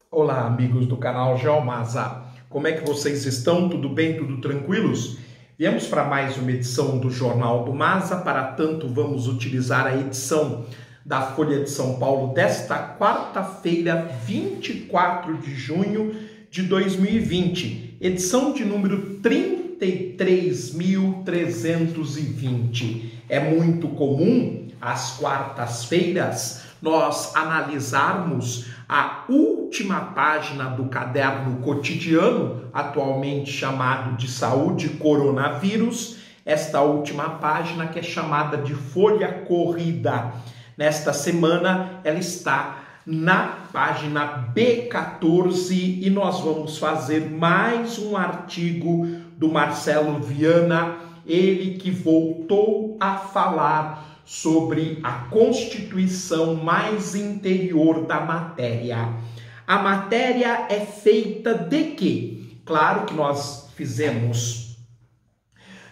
Olá, amigos do canal Geomasa. Como é que vocês estão? Tudo bem? Tudo tranquilos? Viemos para mais uma edição do Jornal do Masa. Para tanto, vamos utilizar a edição da Folha de São Paulo desta quarta-feira, 24 de junho de 2020. Edição de número 33.320. É muito comum, às quartas-feiras, nós analisarmos a última página do caderno cotidiano, atualmente chamado de Saúde Coronavírus, esta última página que é chamada de Folha Corrida. Nesta semana ela está na página B14 e nós vamos fazer mais um artigo do Marcelo Viana, ele que voltou a falar sobre a constituição mais interior da matéria. A matéria é feita de quê? Claro que nós fizemos,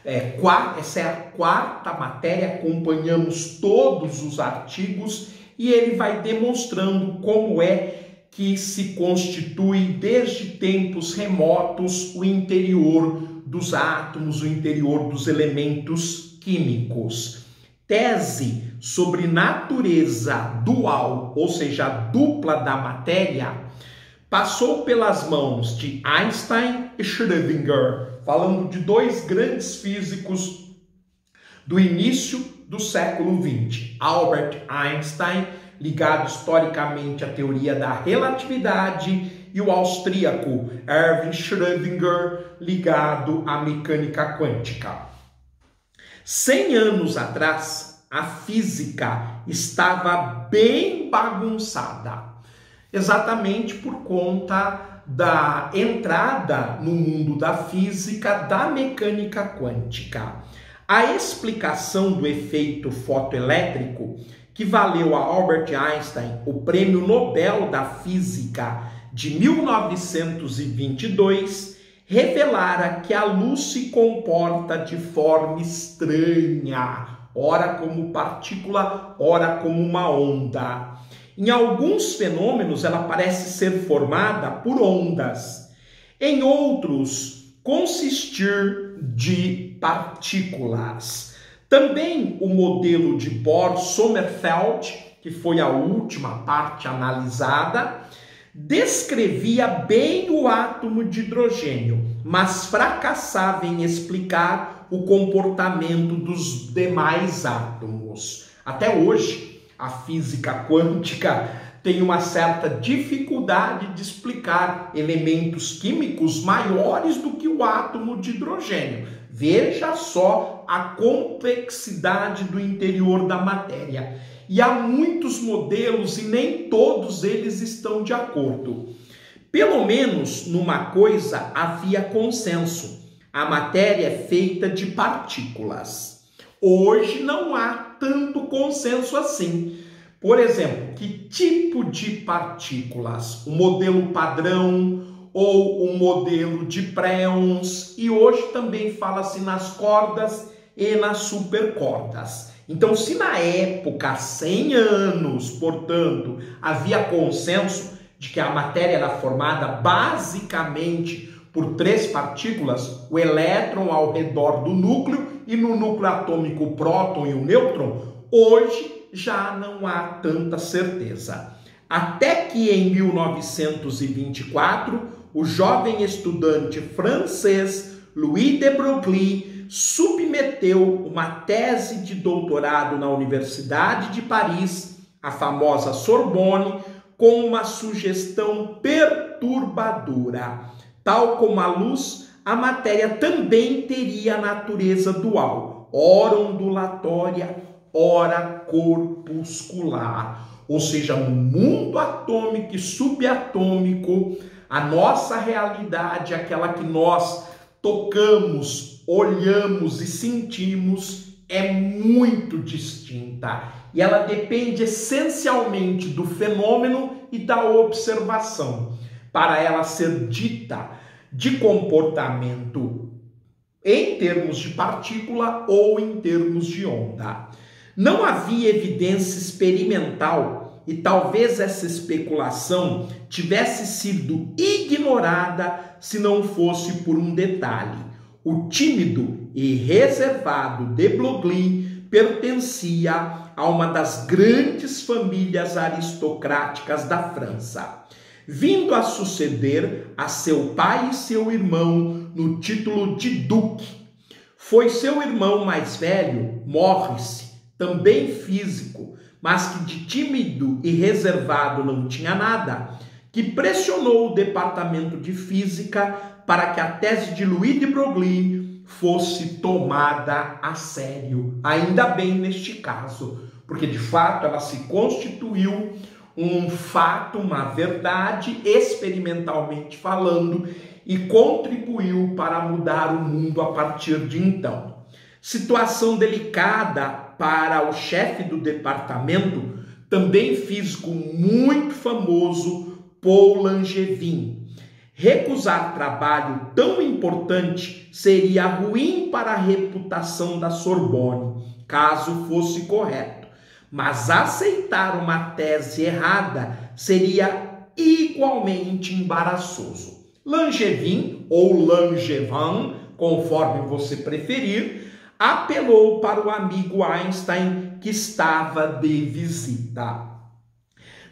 essa é a quarta matéria, acompanhamos todos os artigos e ele vai demonstrando como é que se constitui desde tempos remotos o interior dos átomos, o interior dos elementos químicos. Tese sobre natureza dual, ou seja, dupla da matéria, passou pelas mãos de Einstein e Schrödinger, falando de dois grandes físicos do início do século XX. Albert Einstein, ligado historicamente à teoria da relatividade, e o austríaco Erwin Schrödinger, ligado à mecânica quântica. 100 anos atrás, a física estava bem bagunçada, exatamente por conta da entrada no mundo da física da mecânica quântica. A explicação do efeito fotoelétrico, que valeu a Albert Einstein o Prêmio Nobel da Física de 1922, revelara que a luz se comporta de forma estranha, ora como partícula, ora como uma onda. Em alguns fenômenos, ela parece ser formada por ondas. Em outros, consistir de partículas. Também o modelo de Bohr-Sommerfeld, que foi a última parte analisada, descrevia bem o átomo de hidrogênio, mas fracassava em explicar o comportamento dos demais átomos. Até hoje, a física quântica tem uma certa dificuldade de explicar elementos químicos maiores do que o átomo de hidrogênio. Veja só a complexidade do interior da matéria. E há muitos modelos e nem todos eles estão de acordo. Pelo menos numa coisa havia consenso: a matéria é feita de partículas. Hoje não há tanto consenso assim. Por exemplo, que tipo de partículas? O modelo padrão ou o modelo de préons? E hoje também fala-se nas cordas e nas supercordas. Então, se na época, há 100 anos, portanto, havia consenso de que a matéria era formada basicamente por 3 partículas, o elétron ao redor do núcleo e no núcleo atômico o próton e o nêutron, hoje já não há tanta certeza. Até que em 1924, o jovem estudante francês Louis de Broglie submeteu uma tese de doutorado na Universidade de Paris, a famosa Sorbonne, com uma sugestão perturbadora. Tal como a luz, a matéria também teria natureza dual, ora ondulatória, ora corpuscular. Ou seja, no mundo atômico e subatômico, a nossa realidade, aquela que nós tocamos, olhamos e sentimos, é muito distinta. E ela depende essencialmente do fenômeno e da observação, para ela ser dita de comportamento em termos de partícula ou em termos de onda. Não havia evidência experimental e talvez essa especulação tivesse sido ignorada se não fosse por um detalhe. O tímido e reservado de Broglie pertencia a uma das grandes famílias aristocráticas da França, vindo a suceder a seu pai e seu irmão no título de duque. Foi seu irmão mais velho, Maurice, também físico, mas que de tímido e reservado não tinha nada, que pressionou o departamento de física para que a tese de Louis de Broglie fosse tomada a sério. Ainda bem neste caso, porque de fato ela se constituiu um fato, uma verdade, experimentalmente falando, e contribuiu para mudar o mundo a partir de então. Situação delicada para o chefe do departamento, também físico muito famoso, Paul Langevin. Recusar trabalho tão importante seria ruim para a reputação da Sorbonne, caso fosse correto. Mas aceitar uma tese errada seria igualmente embaraçoso. Langevin, ou Langevin, conforme você preferir, apelou para o amigo Einstein que estava de visita.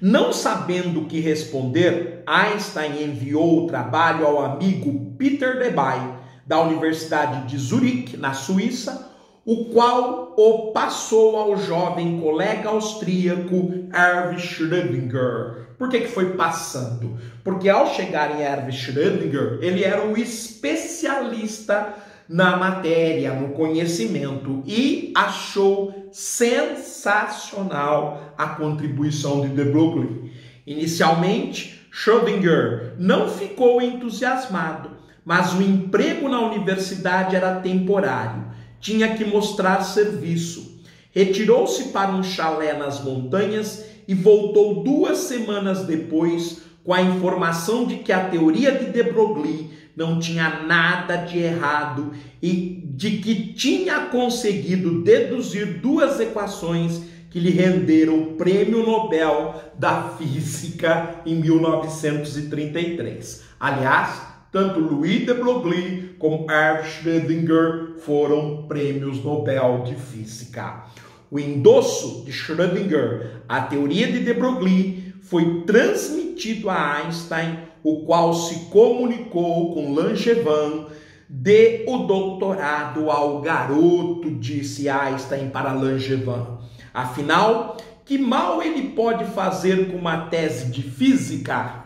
Não sabendo o que responder, Einstein enviou o trabalho ao amigo Peter Debye, da Universidade de Zurique, na Suíça, o qual o passou ao jovem colega austríaco Erwin Schrödinger. Por que foi passando? Porque ao chegar em Erwin Schrödinger, ele era o especialista na matéria, no conhecimento, e achou sensacional a contribuição de de Broglie. Inicialmente, Schrödinger não ficou entusiasmado, mas o emprego na universidade era temporário. Tinha que mostrar serviço. Retirou-se para um chalé nas montanhas e voltou 2 semanas depois com a informação de que a teoria de de Broglie não tinha nada de errado e de que tinha conseguido deduzir 2 equações que lhe renderam o Prêmio Nobel da Física em 1933. Aliás, tanto Louis de Broglie como Erwin Schrödinger foram prêmios Nobel de Física. O endosso de Schrödinger à teoria de de Broglie foi transmitido a Einstein, o qual se comunicou com Langevin, dê o doutorado ao garoto, disse Einstein para Langevin. Afinal, que mal ele pode fazer com uma tese de física?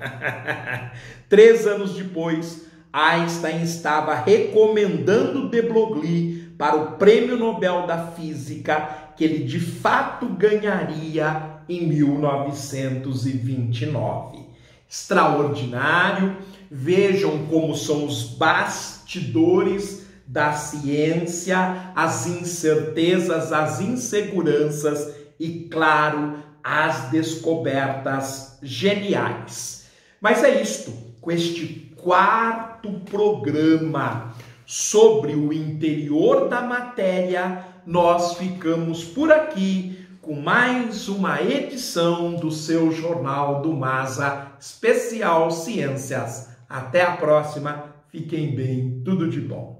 3 anos depois, Einstein estava recomendando de Broglie para o Prêmio Nobel da Física, que ele de fato ganharia em 1929. Extraordinário. Vejam como são os bastidores da ciência, as incertezas, as inseguranças e, claro, as descobertas geniais. Mas é isto, com este 4º programa sobre o interior da matéria, nós ficamos por aqui com mais uma edição do seu Jornal do Masa Especial Ciências. Até a próxima, fiquem bem, tudo de bom.